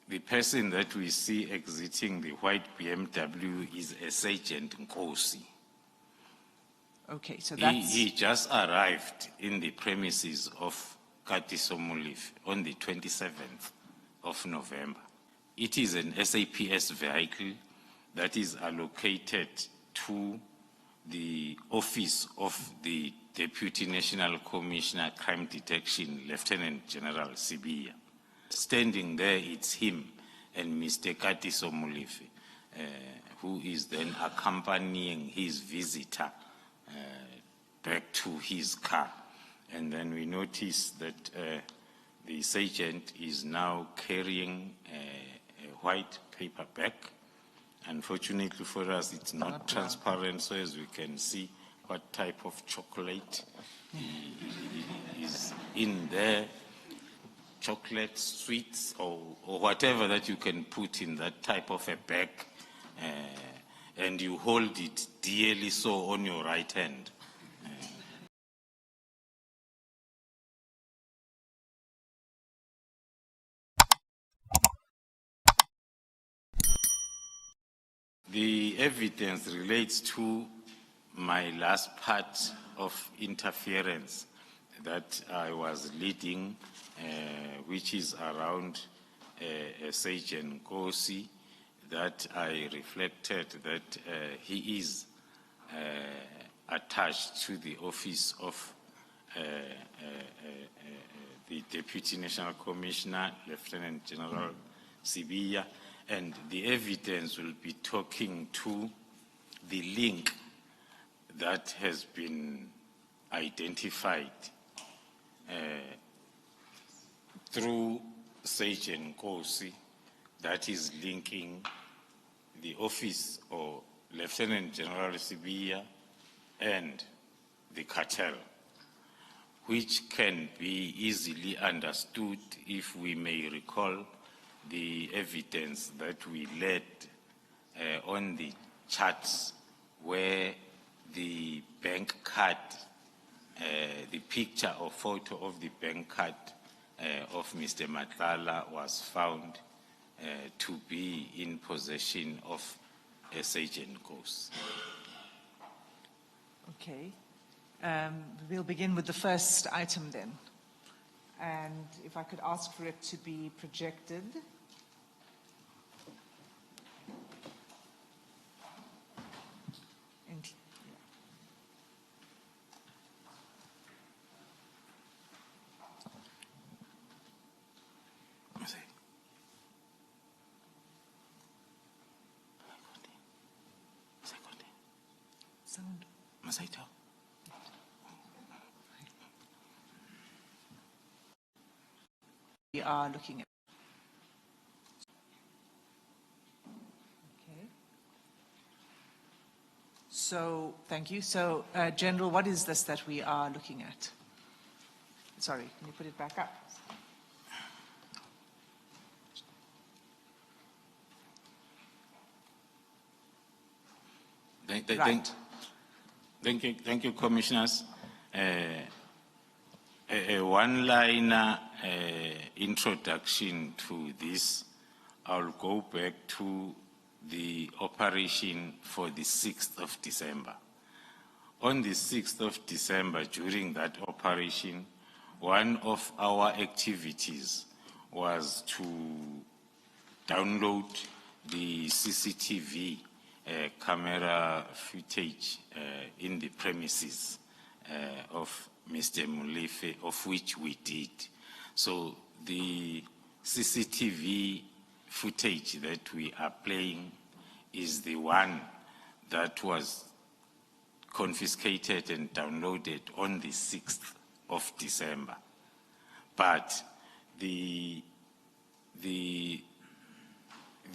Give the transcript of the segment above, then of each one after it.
The person that we see exiting the white BMW is a Sergeant Nkosi. Okay, so that's... He just arrived in the premises of Katiso Molefe on the 27th of November. It is an SAPS vehicle that is allocated to the office of the Deputy National Commissioner Crime Detection, Lieutenant General Sibiya. Standing there, it's him and Mr. Katiso Molefe, who is then accompanying his visitor back to his car. And then we notice that the sergeant is now carrying a white paper bag. Unfortunately for us, it's not transparent, so as we can see what type of chocolate is in there. Chocolate, sweets, or whatever that you can put in that type of a bag, and you hold it dearly so on your right hand. The evidence relates to my last part of interference that I was leading, which is around Sergeant Nkosi, that I reflected that he is attached to the office of the Deputy National Commissioner, Lieutenant General Sibiya, and the evidence will be talking to the link that has been identified through Sergeant Nkosi, that is linking the office of Lieutenant General Sibiya and the cartel, which can be easily understood if we may recall the evidence that we led on the charts where the bank card, the picture or photo of the bank card of Mr. Matlala was found to be in possession of a Sergeant Nkosi. Okay. We'll begin with the first item then. And if I could ask for it to be projected. We are looking at. Okay. So, thank you. So, General, what is this that we are looking at? Sorry, can you put it back up? Thank you, Commissioners. A one-liner introduction to this. I'll go back to the operation for the 6th of December. On the 6th of December, during that operation, one of our activities was to download the CCTV camera footage in the premises of Mr. Molefe, of which we did. So the CCTV footage that we are playing is the one that was confiscated and downloaded on the 6th of December. But the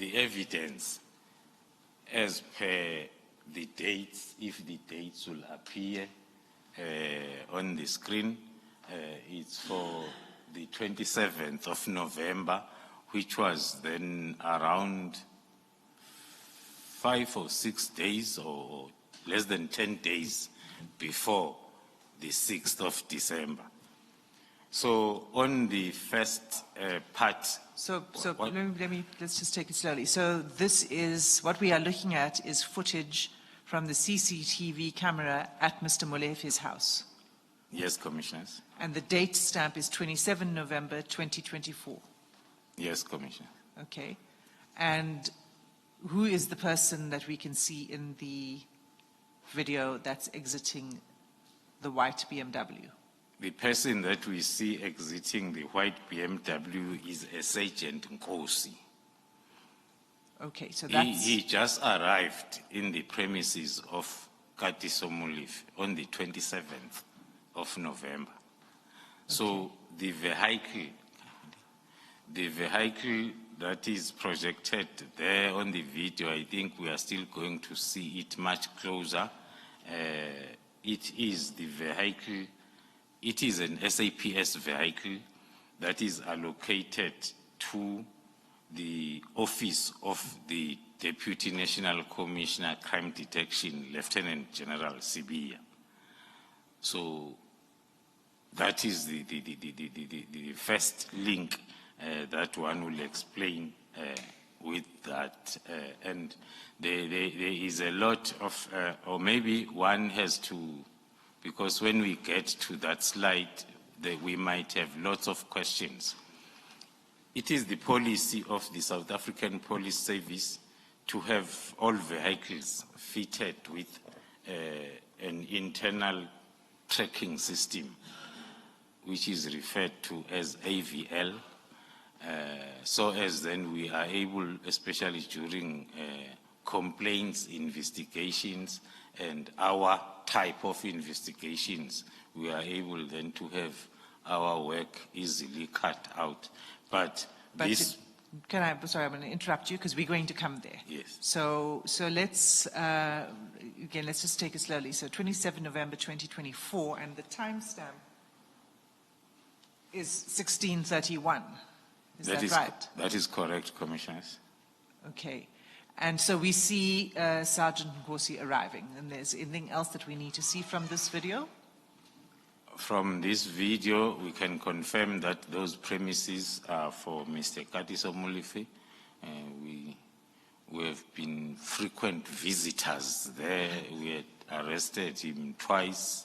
evidence, as per the dates, if the dates will appear on the screen, it's for the 27th of November, which was then around 5 or 6 days or less than 10 days before the 6th of December. So on the first part, So what- let's just take it slowly. So this is, what we are looking at is footage from the CCTV camera at Mr. Molefe's house. yes, Commissioners. And the date stamp is 27 November 2024. Yes, Commissioner. Okay. And who is the person that we can see in the video that's exiting the white BMW? The person that we see exiting the white BMW is a Sergeant Nkosi. Okay, so that's... He just arrived in the premises of Katiso Molefe on the 27th of November. So the vehicle that is projected there on the video, I think we are still going to see it much closer. It is the vehicle, it is an SAPS vehicle that is allocated to the office of the Deputy National Commissioner Crime Detection, Lieutenant General Sibiya. So that is the first link that one will explain with that. And there is a lot of, or maybe one has to, because when we get to that slide, we might have lots of questions. It is the policy of the South African Police Service to have all vehicles fitted with an internal tracking system, which is referred to as AVL, so as then we are able, especially during complaints, investigations, and our type of investigations, we are able then to have our work easily cut out. But this... Sorry, I'm going to interrupt you because we're going to come there. Yes. So let's, again, let's just take it slowly. So 27 November 2024, and the timestamp is 1631. Is that right? That is correct, Commissioners. Okay. And so we see Sergeant Nkosi arriving. And there's anything else that we need to see from this video? From this video, we can confirm that those premises are for Mr. Katiso Molefe. We have been frequent visitors there. We had arrested him twice,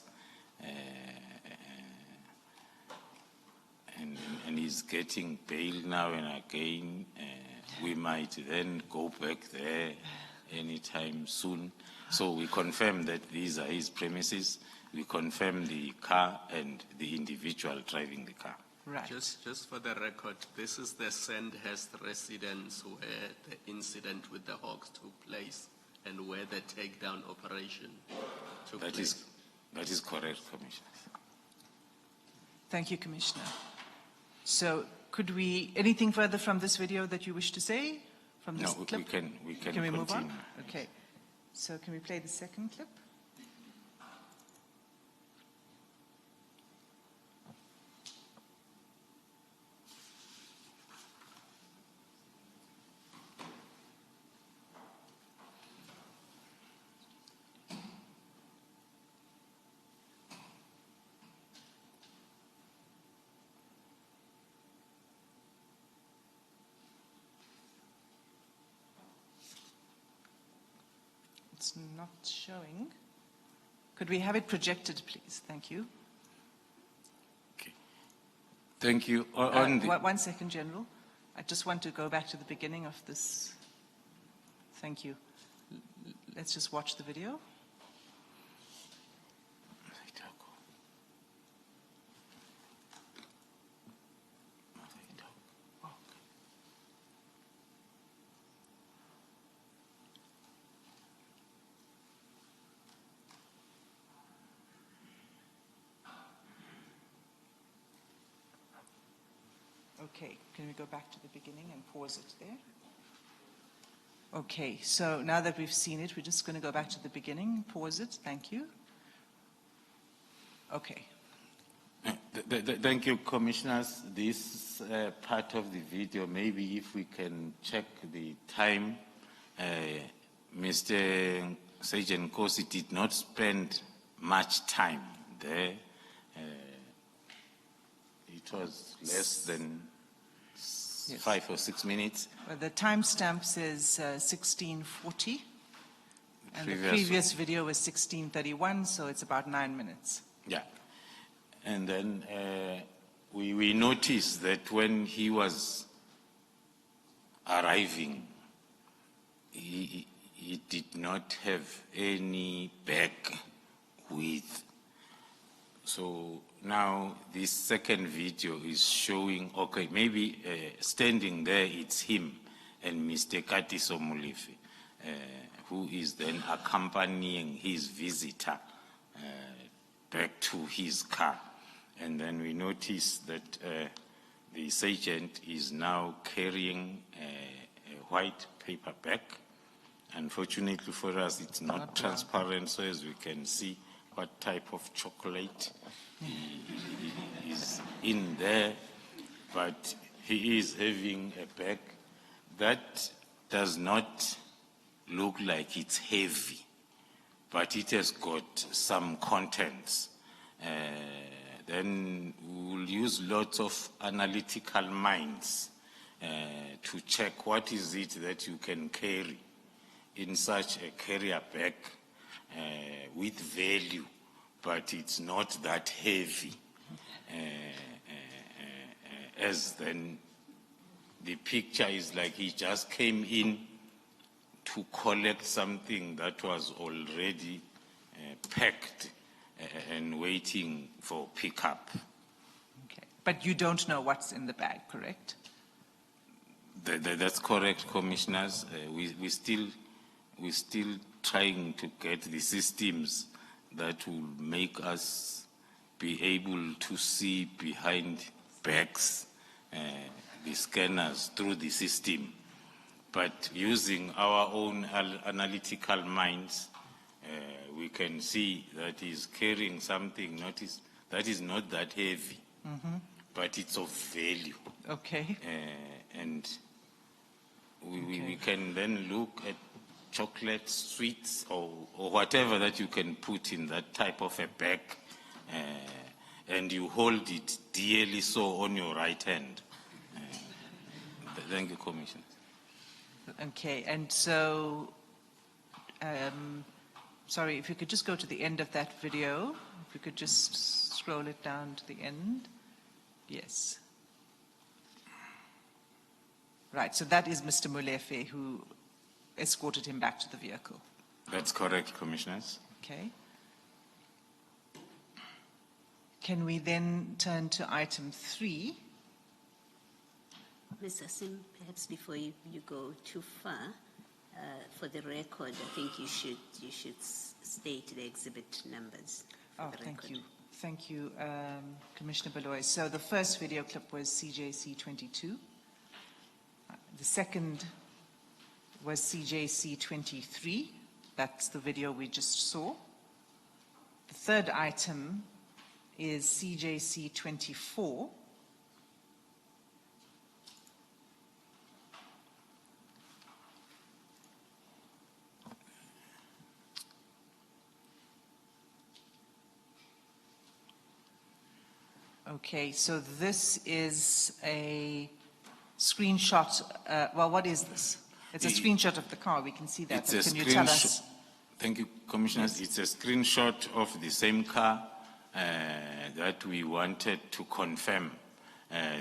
and he's getting bail now and again. We might then go back there anytime soon. So we confirm that these are his premises. We confirm the car and the individual driving the car. Right. Just for the record, this is the Sandhurst residence where the incident with the Hawks took place and where the takedown operation took place. That is correct, Commissioner. Thank you, Commissioner. So could we, anything further from this video that you wish to say? From this clip? we can we move continue. on? Okay. So can we play the second clip? It's not showing. Could we have it projected, please? Thank you. Okay. Thank you. 1 second, General. I just want to go back to the beginning of this. Thank you. Let's just watch the video. Okay, can we go back to the beginning and pause it there? Okay, so now that we've seen it, we're just going to go back to the beginning, pause it. Thank you. Okay. Thank you, Commissioners. This part of the video, maybe if we can check the time, Mr. Sergeant Nkosi did not spend much time there. it was less than Yes. 5 or 6 minutes. Well, the timestamp says 1640, and the Previous- previous video was 1631, so it's about 9 minutes. Yeah. And then we noticed that when he was arriving, he did not have any bag with. So now this second video is showing, okay, maybe standing there, it's him and Mr. Katiso Molefe, who is then accompanying his visitor back to his car. And then we notice that the sergeant is now carrying a white paper bag. Unfortunately for us, it's not transparent, so as we can see what type of chocolate is in there. But he is having a bag that does not look like it's heavy, but it has got some contents. Then we'll use lots of analytical minds to check what is it that you can carry in such a carrier bag with value, but it's not that heavy. As then the picture is like he just came in to collect something that was already packed and waiting for pickup. Okay. But you don't know what's in the bag, correct? That's correct, commissioners. We're still trying to get the systems that will make us be able to see behind bags, the scanners through the system. But using our own analytical minds, we can see that he's carrying something that is not that heavy, but it's of value. Okay. And we can then look at chocolate, sweets, or whatever that you can put in that type of a bag, and you hold it dearly so on your right hand. Thank you, Commissioner. Okay, and so, sorry, if you could just go to the end of that video, if you could just scroll it down to the end. Yes. Right, so that is Mr. Molefe who escorted him back to the vehicle. That's correct, Commissioners. Okay. Can we then turn to item 3? Mr. Sim, perhaps before you go too far, for the record, I think you should state the exhibit numbers. Oh, thank you. Thank you, Commissioner Baloy. So the first video clip was CJC 22. The second was CJC 23. That's the video we just saw. The third item is CJC 24. Okay, so this is a screenshot. Well, what is this? It's a screenshot of the car. We can see that. It's a Can you tell us? Thank you, Commissioners. It's a screenshot of the same car that we wanted to confirm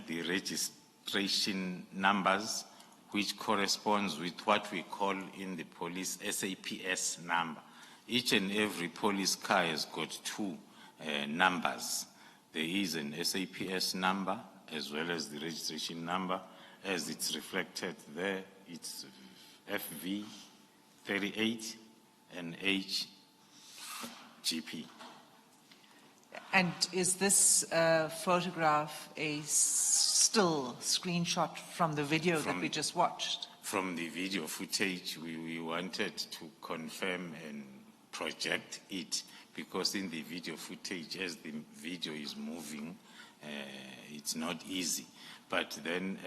the registration numbers, which corresponds with what we call in the police SAPS number. Each and every police car has got two numbers. There is an SAPS number as well as the registration number. As it's reflected there, it's FV38 and HGP. And is this photograph a still screenshot from the video that we just watched? From the video footage, we wanted to confirm and project it, because in the video footage, as the video is moving, it's not easy. But then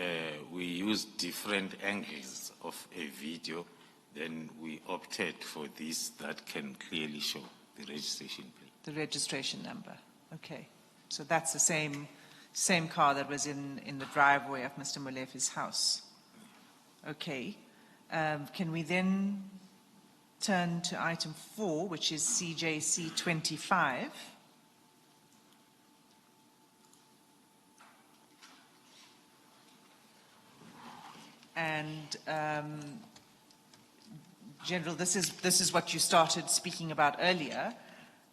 we used different angles of a video. Then we opted for this that can clearly show the registration plate. The registration number. Okay. So that's the same Same car that was in the driveway of Mr. Molefe's house. Okay. Can we then turn to item 4, which is CJC 25? And General, this is what you started speaking about earlier,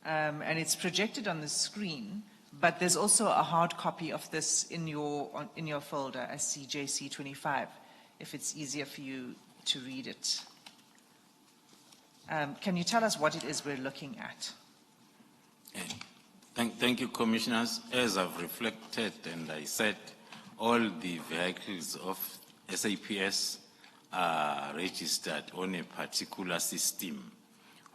and it's projected on the screen, but there's also a hard copy of this in your folder as CJC 25, if it's easier for you to read it. Can you tell us what it is we're looking at? Thank you, Commissioners. As I've reflected and I said, all the vehicles of SAPS are registered on a particular system,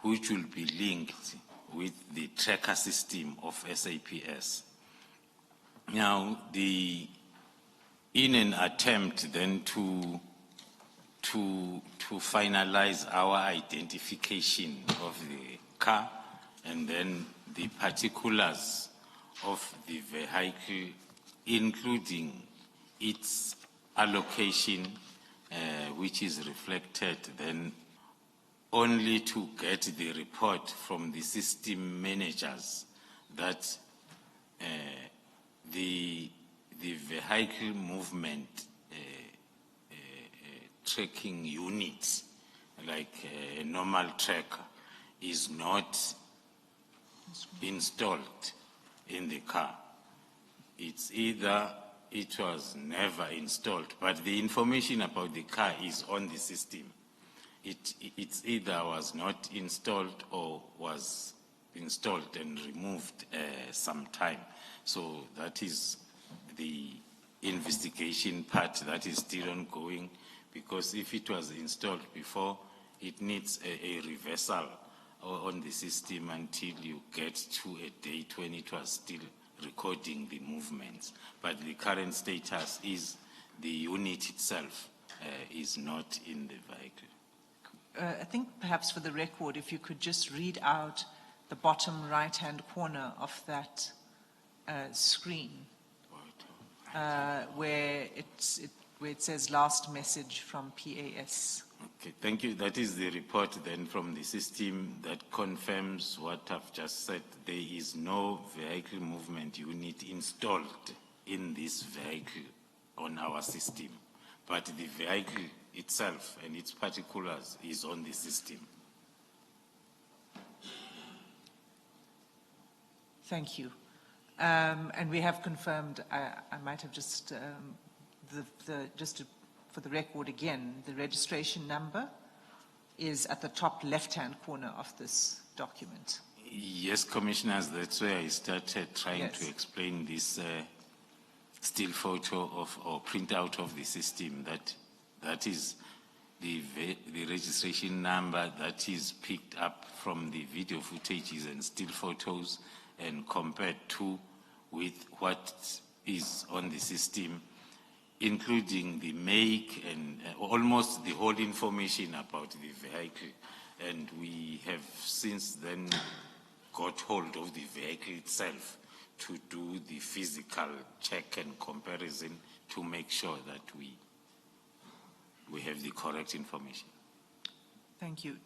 which will be linked with the tracker system of SAPS. Now, in an attempt then to finalize our identification of the car and then the particulars of the vehicle, including its allocation, which is reflected then only to get the report from the system managers that the vehicle movement tracking unit, like a normal tracker, is not installed in the car. It's either it was never installed, but the information about the car is on the system. It's either was not installed or was installed and removed some time. So that is the investigation part that is still ongoing, because if it was installed before, it needs a reversal on the system until you get to a date when it was still recording the movements. But the current status is the unit itself is not in the vehicle. I think perhaps for the record, if you could just read out the bottom right-hand corner of that screen, where it says last message from PAS. Okay, thank you. That is the report then from the system that confirms what I've just said. There is no vehicle movement unit installed in this vehicle on our system, but the vehicle itself and its particulars is on the system. Thank you. And we have confirmed, I might have just, for the record again, the registration number is at the top left-hand corner of this document. Yes, Commissioners, that's where I started trying to explain this still photo of or printout of the system. That is the registration number that is picked up from the video footages and still photos and compared to with what is on the system, including the make and almost the whole information about the vehicle. And we have since then got hold of the vehicle itself to do the physical check and comparison to make sure that we have the correct information. Thank you.